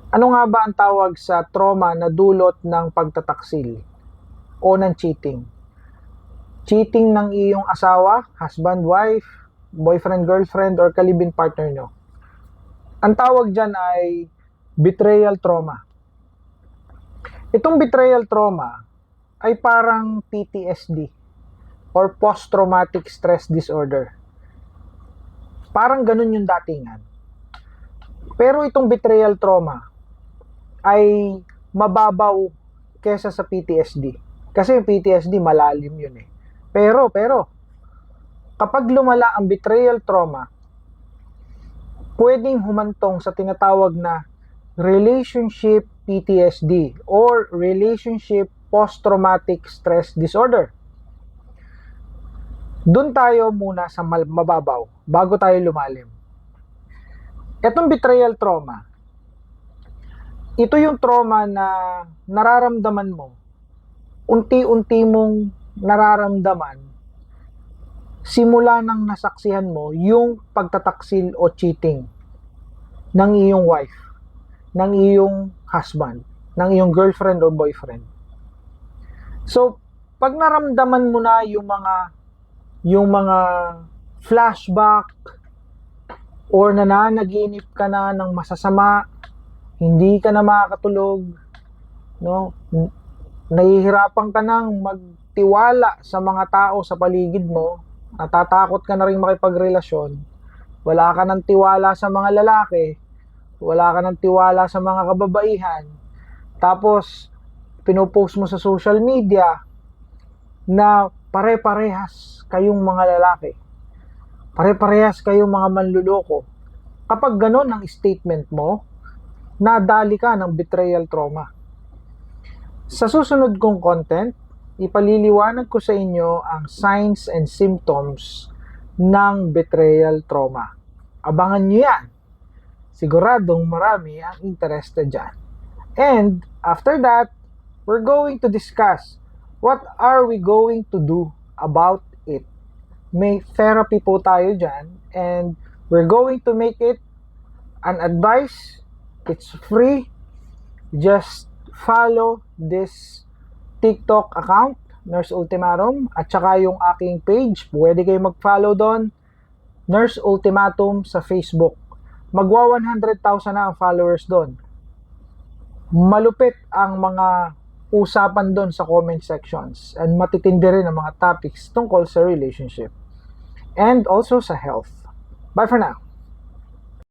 Ano nga ba ang tawag sa trauma na dulot ng pagtataksil o ng cheating? Cheating ng iyong asawa, husband, wife, boyfriend, girlfriend, or kalibin partner nyo. Ang tawag dyan ay betrayal trauma. Itong betrayal trauma ay parang PTSD or post-traumatic stress disorder. Parang ganun yung datingan. Pero itong betrayal trauma ay mababaw kesa sa PTSD. Kasi yung PTSD malalim yun eh. Pero, kapag lumala ang betrayal trauma, pwedeng humantong sa tinatawag na relationship PTSD or relationship post-traumatic stress disorder. Doon tayo muna sa mababaw bago tayo lumalim. Etong betrayal trauma, ito yung trauma na nararamdaman mo, unti-unti mong nararamdaman simula nang nasaksihan mo yung pagtataksil o cheating ng iyong wife, ng iyong husband, ng iyong girlfriend o boyfriend. So, pag naramdaman mo na yung mga flashback or nananaginip ka na ng masasama, hindi ka na makakatulog, no? Nahihirapan ka nang magtiwala sa mga tao sa paligid mo, natatakot ka na rin makipagrelasyon, wala ka ng tiwala sa mga lalaki, wala ka ng tiwala sa mga kababaihan, tapos pinopost mo sa social media na pare-parehas kayong mga lalaki, pare-parehas kayong mga manluloko. Kapag ganon ang statement mo, nadali ka ng betrayal trauma. Sa susunod kong content, ipaliliwanag ko sa inyo ang signs and symptoms ng betrayal trauma. Abangan nyo yan. Siguradong marami ang interested dyan. And after that, we're going to discuss what are we going to do about it. May therapy po tayo dyan and we're going to make it an advice. It's free. Just follow this TikTok account, Nurse Ultimatum, at saka yung aking page. Pwede kayo mag-follow doon, Nurse Ultimatum sa Facebook. Magwa 100,000 na ang followers doon. Malupit ang mga usapan doon sa comment sections and matitindi rin ang mga topics tungkol sa relationship and also sa health. Bye for now.